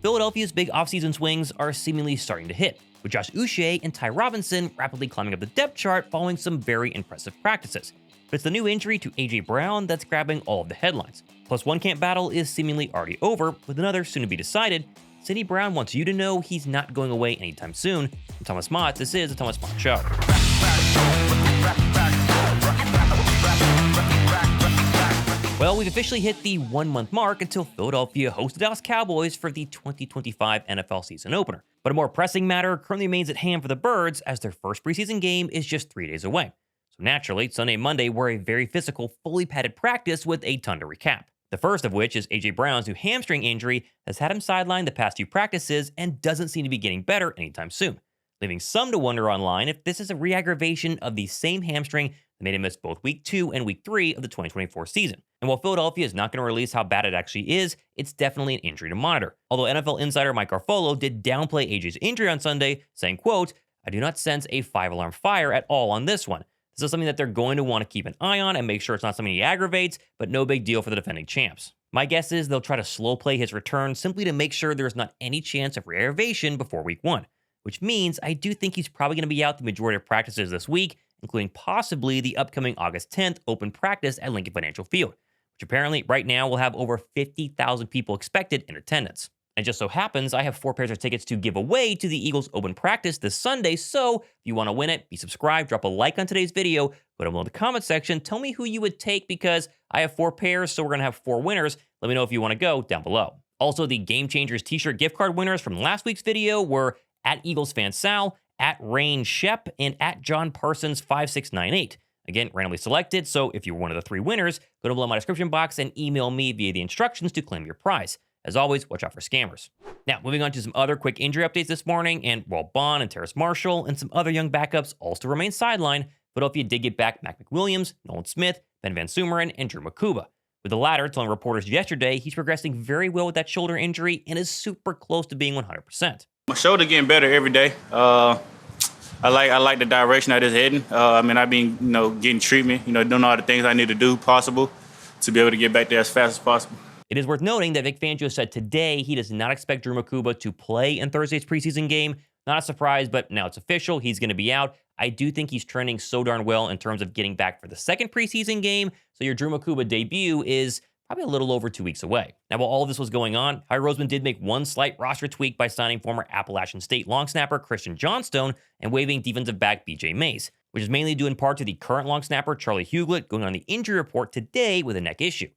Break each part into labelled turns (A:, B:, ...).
A: Philadelphia's big offseason swings are seemingly starting to hit, with Josh Uche and Ty Robinson rapidly climbing up the depth chart following some very impressive practices. But it's the new injury to A.J. Brown that's grabbing all of the headlines. Plus, one camp battle is seemingly already over, with another soon to be decided. Cindy Brown wants you to know he's not going away anytime soon. I'm Thomas Mott. This is the Thomas Mott Show. Well, we've officially hit the 1-month mark until Philadelphia hosts the Dallas Cowboys for the 2025 NFL season opener. But a more pressing matter currently remains at hand for the Birds, as their first preseason game is just 3 days away. So naturally, Sunday and Monday were a very physical, fully padded practice with a ton to recap. The first of which is A.J. Brown's new hamstring injury has had him sidelined the past few practices and doesn't seem to be getting better anytime soon, leaving some to wonder online if this is a re-aggravation of the same hamstring that made him miss both Week 2 and Week 3 of the 2024 season. And while Philadelphia is not going to release how bad it actually is, it's definitely an injury to monitor. Although NFL insider Mike Garfolo did downplay AJ's injury on Sunday, saying, quote, "I do not sense a 5-alarm fire at all on this one. This is something that they're going to want to keep an eye on and make sure it's not something he aggravates, but no big deal for the defending champs." My guess is they'll try to slow play his return simply to make sure there's not any chance of re-aggravation before Week 1, which means I do think he's probably going to be out the majority of practices this week, including possibly the upcoming August 10th open practice at Lincoln Financial Field, which apparently right now will have over 50,000 people expected in attendance. And just so happens, I have 4 pairs of tickets to give away to the Eagles open practice this Sunday, so if you want to win it, be subscribed, drop a like on today's video, go down below in the comment section, tell me who you would take because I have 4 pairs, so we're going to have 4 winners. Let me know if you want to go down below. Also, the Game Changers t-shirt gift card winners from last week's video were at Eagles fan Sal, at Rain Shep, and at John Parsons 5698. Again, randomly selected, so if you're one of the 3 winners, go down below in my description box and email me via the instructions to claim your prize. As always, watch out for scammers. Now, moving on to some other quick injury updates this morning, and while Bond and Terrace Marshall and some other young backups all still remain sidelined, Philadelphia did get back Mac McWilliams, Nolan Smith, Ben Van Sumeren, and Drew Mukuba, with the latter telling reporters yesterday he's progressing very well with that shoulder injury and is super close to being 100%.
B: My shoulder getting better every day. I like the direction that it's heading. I've been, getting treatment, doing all the things I need to do possible to be able to get back there as fast as possible.
A: It is worth noting that Vic Fangio said today he does not expect Drew Mukuba to play in Thursday's preseason game. Not a surprise, but now it's official. He's going to be out. I do think he's trending so darn well in terms of getting back for the second preseason game. So your Drew Mukuba debut is probably a little over 2 weeks away. Now, while all of this was going on, Howie Roseman did make one slight roster tweak by signing former Appalachian State long snapper Christian Johnstone and waiving defensive back BJ Mays, which is mainly due in part to the current long snapper Charlie Huglet going on the injury report today with a neck issue.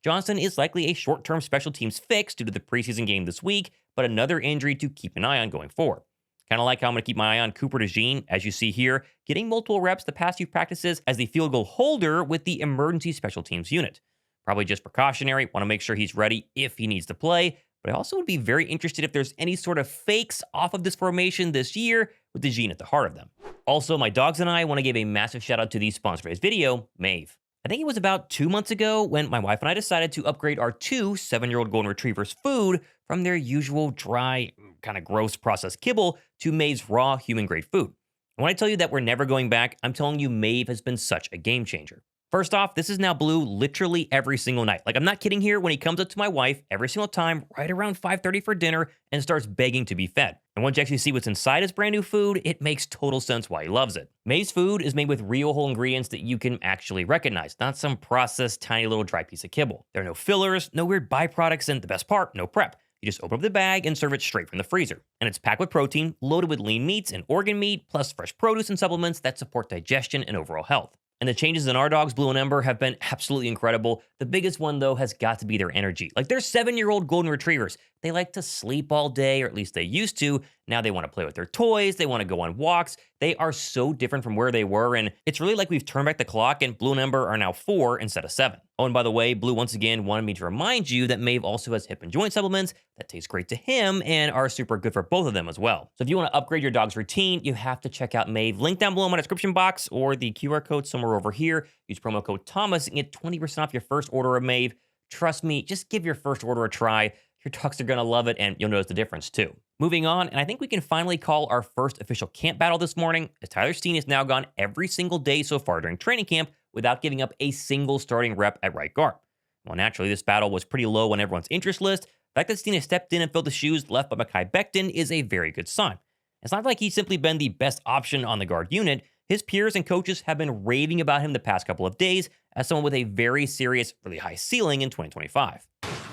A: Johnston is likely a short-term special teams fix due to the preseason game this week, but another injury to keep an eye on going forward. Kind of like how I'm going to keep my eye on Cooper DeJean, as you see here, getting multiple reps the past few practices as the field goal holder with the emergency special teams unit. Probably just precautionary, want to make sure he's ready if he needs to play, but I also would be very interested if there's any sort of fakes off of this formation this year with DeJean at the heart of them. Also, my dogs and I want to give a massive shout out to the sponsor for today's video, Maeve. I think it was about 2 months ago when my wife and I decided to upgrade our 2 7-year-old golden retrievers' food from their usual dry, kind of gross processed kibble to Maeve's raw human-grade food. And when I tell you that we're never going back, I'm telling you Maeve has been such a game changer. First off, this is now Blue literally every single night. Like, I'm not kidding here when he comes up to my wife every single time right around 5:30 for dinner and starts begging to be fed. And once you actually see what's inside his brand new food, it makes total sense why he loves it. Maeve's food is made with real whole ingredients that you can actually recognize, not some processed tiny little dry piece of kibble. There are no fillers, no weird byproducts, and the best part, no prep. You just open up the bag and serve it straight from the freezer. And it's packed with protein, loaded with lean meats and organ meat, plus fresh produce and supplements that support digestion and overall health. And the changes in our dogs, Blue and Ember, have been absolutely incredible. The biggest one, though, has got to be their energy. Like, they're 7-year-old golden retrievers. They like to sleep all day, or at least they used to. Now they want to play with their toys. They want to go on walks. They are so different from where they were, and it's really like we've turned back the clock, and Blue and Ember are now 4 instead of 7. Oh, and by the way, Blue once again wanted me to remind you that Maeve also has hip and joint supplements that taste great to him and are super good for both of them as well. So if you want to upgrade your dog's routine, you have to check out Maeve. Link down below in my description box or the QR code somewhere over here. Use promo code Thomas and get 20% off your first order of Maeve. Trust me, just give your first order a try. Your dogs are going to love it, and you'll notice the difference too. Moving on, and I think we can finally call our first official camp battle this morning, as Tyler Steen has now gone every single day so far during training camp without giving up a single starting rep at right guard. Well, naturally, this battle was pretty low on everyone's interest list, The fact that Steen has stepped in and filled the shoes left by Mekhi Becton is a very good sign. It's not like he's simply been the best option on the guard unit. His peers and coaches have been raving about him the past couple of days as someone with a very serious, really high ceiling in 2025.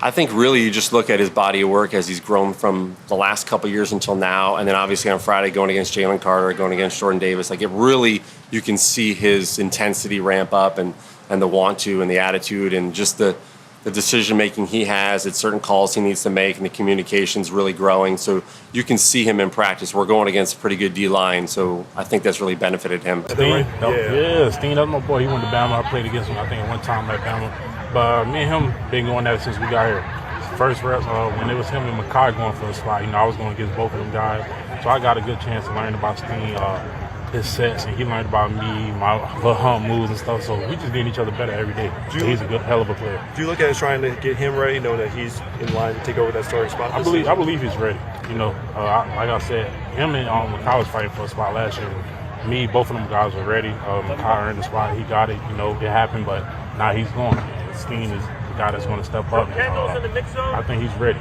C: I think really you just look at his body of work as he's grown from the last couple of years until now, and then obviously on Friday going against Jalen Carter, going against Jordan Davis. Like, it really, you can see his intensity ramp up and the want to and the attitude and just the decision-making he has at certain calls he needs to make, and the communication's really growing. So you can see him in practice. We're going against a pretty good D-line, so I think that's really benefited him.
D: Steen, Steen, that's my boy. He went to Bama. I played against him, I think, at one time at Bama. But me and him been going at it since we got here. First reps, when it was him and Mekhi going for the spot, I was going against both of them guys. So I got a good chance to learn about Steen, his sets, and he learned about me, my little hump moves and stuff. So we just getting each other better every day. He's a good, hell of a player.
E: Do you look at it as trying to get him ready, knowing that he's in line to take over that starting spot?
D: I believe he's ready. Like I said, him and Mekhi was fighting for a spot last year. Me, both of them guys were ready. Mekhi earned the spot. He got it. It happened, but now he's going. Steen is the guy that's going to step up. I think he's ready.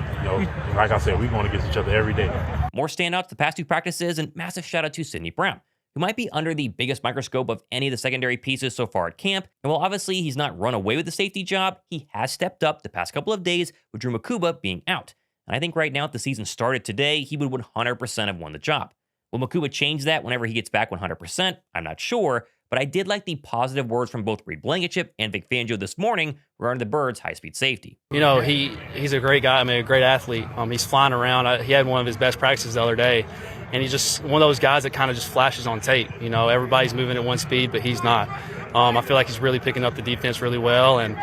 D: Like I said, we're going against each other every day.
A: More standouts the past two practices, and massive shout out to Sidney Brown, who might be under the biggest microscope of any of the secondary pieces so far at camp. And while obviously he's not run away with the safety job, he has stepped up the past couple of days with Drew Mukuba being out. And I think right now, if the season started today, he would 100% have won the job. Will Mukuba change that whenever he gets back 100%? I'm not sure, but I did like the positive words from both Reed Blankenship and Vic Fangio this morning regarding the Birds' high-speed safety.
F: He's a great guy. A great athlete. He's flying around. He had one of his best practices the other day, and he's just one of those guys that kind of just flashes on tape. Everybody's moving at one speed, but he's not. I feel like he's really picking up the defense really well, and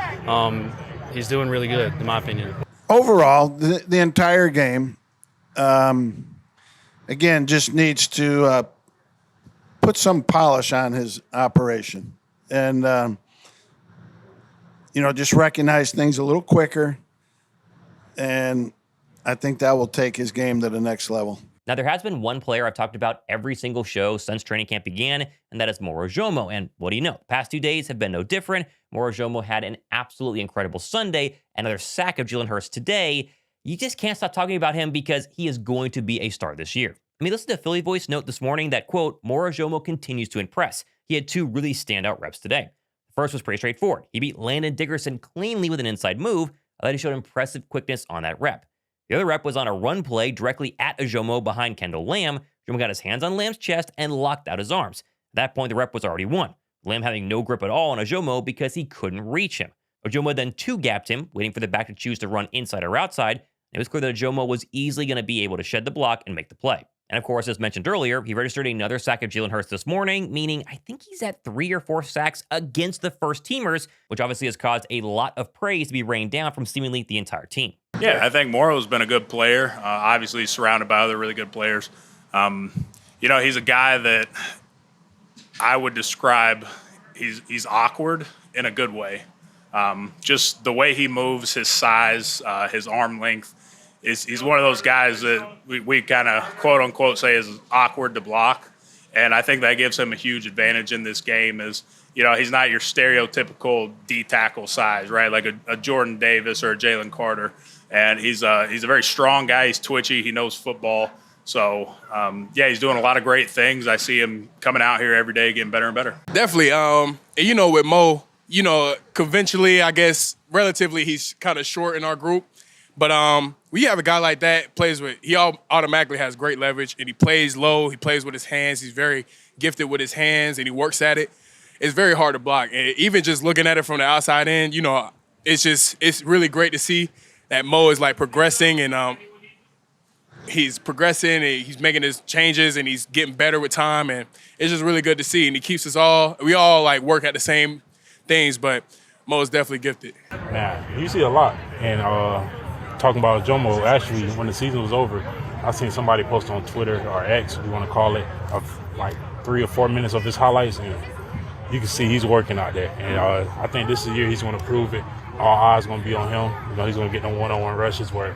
F: he's doing really good, in my opinion.
G: Overall, the entire game, again, just needs to put some polish on his operation and, just recognize things a little quicker. And I think that will take his game to the next level.
A: Now, there has been one player I've talked about every single show since training camp began, and that is Moro Ojomo. And what do you know? The past 2 days have been no different. Moro Ojomo had an absolutely incredible Sunday, another sack of Jalen Hurts today. You just can't stop talking about him because he is going to be a star this year. Listen to Philly Voice note this morning that, quote, Moro Ojomo continues to impress. He had two really standout reps today. The first was pretty straightforward. He beat Landon Dickerson cleanly with an inside move. I thought he showed impressive quickness on that rep. The other rep was on a run play directly at Ojomo behind Kendall Lamb. Ojomo got his hands on Lamb's chest and locked out his arms. At that point, the rep was already won. Lamb having no grip at all on Ojomo because he couldn't reach him. Ojomo then two-gapped him, waiting for the back to choose to run inside or outside. It was clear that Ojomo was easily going to be able to shed the block and make the play. And of course, as mentioned earlier, he registered another sack of Jalen Hurts this morning, meaning I think he's at 3 or 4 sacks against the first teamers, which obviously has caused a lot of praise to be rained down from seemingly the entire team.
H: Yeah, I think Moro's been a good player. Obviously, he's surrounded by other really good players. He's a guy that I would describe he's awkward in a good way. Just the way he moves, his size, his arm length. He's one of those guys that we kind of quote-unquote say is awkward to block. And I think that gives him a huge advantage in this game is, he's not your stereotypical D-tackle size, right? Like a Jordan Davis or a Jalen Carter. And he's a very strong guy. He's twitchy. He knows football. So, he's doing a lot of great things. I see him coming out here every day getting better and better.
I: Definitely. With Mo, conventionally, I guess, relatively, he's kind of short in our group. But when you have a guy like that, he automatically has great leverage, and he plays low. He plays with his hands. He's very gifted with his hands, and he works at it. It's very hard to block. And even just looking at it from the outside in, it's really great to see that Mo is like progressing, and he's progressing, and he's making his changes, and he's getting better with time, and it's just really good to see. And he keeps we all like work at the same things, but Mo is definitely gifted.
D: Man, you see a lot, and talking about Ojomo, actually, when the season was over, I seen somebody post on Twitter or X, we want to call it, of like 3 or 4 minutes of his highlights, and you can see he's working out there. And I think this is the year he's going to prove it. All eyes going to be on him. He's going to get them one-on-one rushes where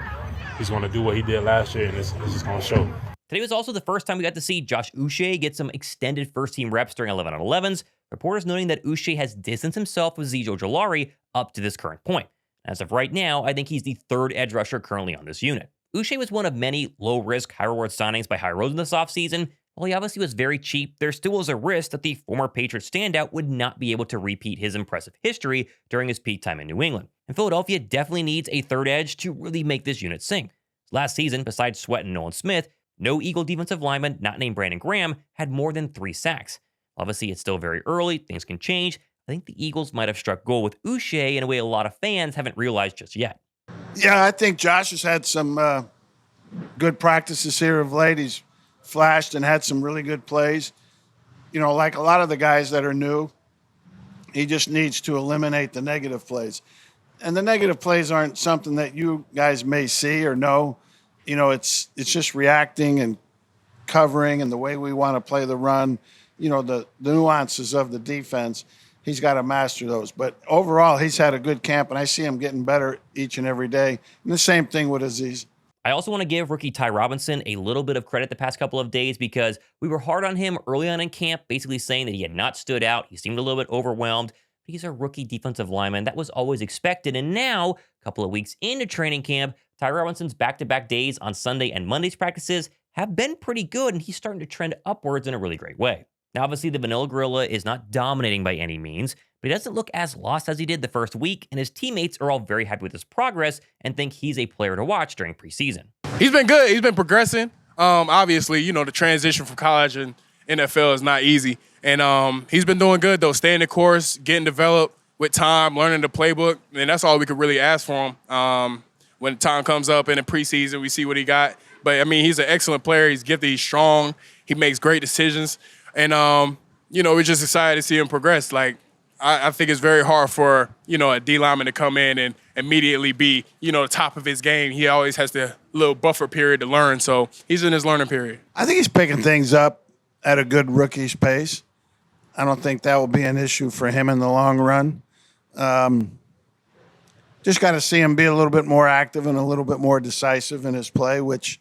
D: he's going to do what he did last year, and it's just going to show.
A: Today was also the first time we got to see Josh Uche get some extended first-team reps during 11-on-11s. Reporters noting that Uche has distanced himself with Zijo Ojulari up to this current point. As of right now, I think he's the third edge rusher currently on this unit. Uche was one of many low-risk, high-reward signings by Howie Roseman this offseason. While he obviously was very cheap, there still was a risk that the former Patriots standout would not be able to repeat his impressive history during his peak time in New England. And Philadelphia definitely needs a third edge to really make this unit sing. Last season, besides Sweat and Nolan Smith, no Eagle defensive lineman, not named Brandon Graham, had more than 3 sacks. Obviously, it's still very early, things can change. I think the Eagles might have struck gold with Uche in a way a lot of fans haven't realized just yet.
G: Yeah, I think Josh has had some good practices here of late. He's flashed and had some really good plays. You know, like a lot of the guys that are new, he just needs to eliminate the negative plays. And the negative plays aren't something that you guys may see or know. You know, it's just reacting and covering and the way we want to play the run, you know, the nuances of the defense. He's got to master those. But overall, he's had a good camp, and I see him getting better each and every day. And the same thing with Azeez.
A: I also want to give rookie Ty Robinson a little bit of credit the past couple of days because we were hard on him early on in camp, basically saying that he had not stood out. He seemed a little bit overwhelmed. He's a rookie defensive lineman. That was always expected. And now, a couple of weeks into training camp, Ty Robinson's back-to-back days on Sunday and Monday's practices have been pretty good, and he's starting to trend upwards in a really great way. Now, obviously, the Vanilla Gorilla is not dominating by any means, but he doesn't look as lost as he did the first week, and his teammates are all very happy with his progress and think he's a player to watch during preseason.
I: He's been good. He's been progressing. Obviously, you know, the transition from college and NFL is not easy. And he's been doing good, though, staying the course, getting developed with time, learning the playbook. And that's all we could really ask for him. When time comes up in the preseason, we see what he got. But, I mean, he's an excellent player. He's gifted. He's strong. He makes great decisions. And, you know, we're just excited to see him progress. Like, I think it's very hard for, you know, a D lineman to come in and immediately be, you know, the top of his game. He always has the little buffer period to learn. So he's in his learning period.
G: I think he's picking things up at a good rookie's pace. I don't think that will be an issue for him in the long run. Just got to see him be a little bit more active and a little bit more decisive in his play, which,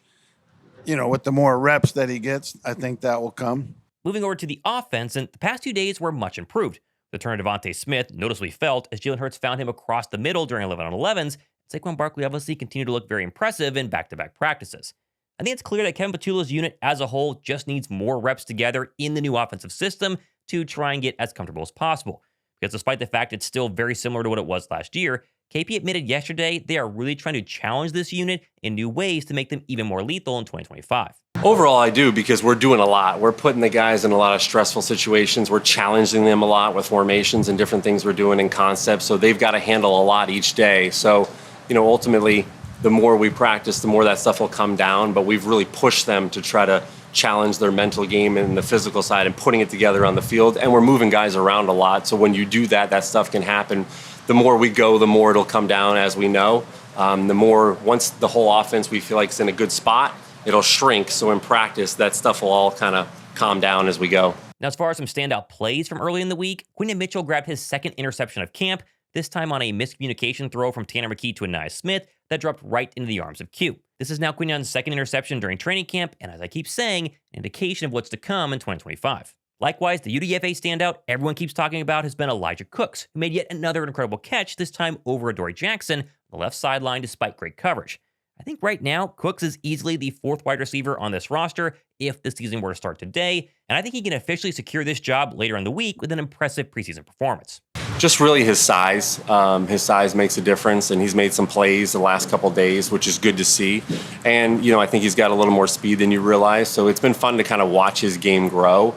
G: you know, with the more reps that he gets, I think that will come.
A: Moving over to the offense, and the past 2 days were much improved. The turn of Devontae Smith noticeably felt as Jalen Hurts found him across the middle during 11-on-11s. Saquon Barkley obviously continued to look very impressive in back-to-back practices. I think it's clear that Kevin Patullo's unit as a whole just needs more reps together in the new offensive system to try and get as comfortable as possible. Because despite the fact it's still very similar to what it was last year, KP admitted yesterday they are really trying to challenge this unit in new ways to make them even more lethal in 2025.
C: Overall, I do, because we're doing a lot. We're putting the guys in a lot of stressful situations. We're challenging them a lot with formations and different things we're doing in concepts. So they've got to handle a lot each day. So, you know, ultimately, the more we practice, the more that stuff will come down. But we've really pushed them to try to challenge their mental game and the physical side and putting it together on the field. And we're moving guys around a lot. So when you do that, that stuff can happen. The more we go, the more it'll come down, as we know. The more, once the whole offense we feel like is in a good spot, it'll shrink. So in practice, that stuff will all kind of calm down as we go.
A: Now, as far as some standout plays from early in the week, Quinton Mitchell grabbed his second interception of camp, this time on a miscommunication throw from Tanner McKee to Anais Smith that dropped right into the arms of Q. This is now Quinton's second interception during training camp, and as I keep saying, an indication of what's to come in 2025. Likewise, the UDFA standout everyone keeps talking about has been Elijah Cooks, who made yet another incredible catch, this time over Adoree Jackson on the left sideline despite great coverage. I think right now, Cooks is easily the fourth wide receiver on this roster if the season were to start today, and I think he can officially secure this job later in the week with an impressive preseason performance.
C: Just really his size. His size makes a difference, and he's made some plays the last couple of days, which is good to see. And, you know, I think he's got a little more speed than you realize, so it's been fun to kind of watch his game grow.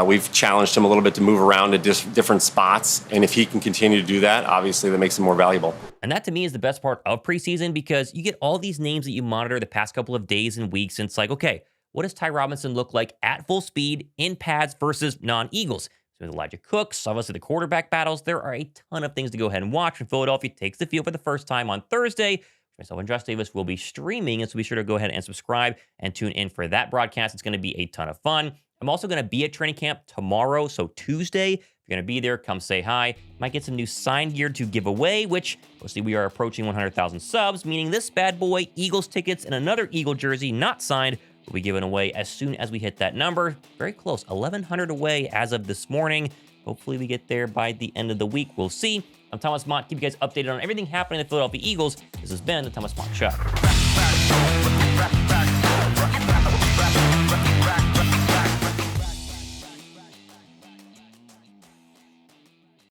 C: We've challenged him a little bit to move around to different spots, and if he can continue to do that, obviously that makes him more valuable.
A: And that to me is the best part of preseason because you get all these names that you monitor the past couple of days and weeks, and it's like, okay, what does Ty Robinson look like at full speed in pads versus non-Eagles? So with Elijah Cooks, obviously the quarterback battles, there are a ton of things to go ahead and watch when Philadelphia takes the field for the first time on Thursday. Myself and Josh Davis will be streaming, and so be sure to go ahead and subscribe and tune in for that broadcast. It's going to be a ton of fun. I'm also going to be at training camp tomorrow, so Tuesday. If you're going to be there, come say hi. Might get some new signed gear to give away, which, obviously, we are approaching 100,000 subs, meaning this bad boy, Eagles tickets, and another Eagle jersey not signed will be given away as soon as we hit that number. Very close, 1,100 away as of this morning. Hopefully we get there by the end of the week. We'll see. I'm Thomas Mott. Keep you guys updated on everything happening in the Philadelphia Eagles. This has been the Thomas Mott Show.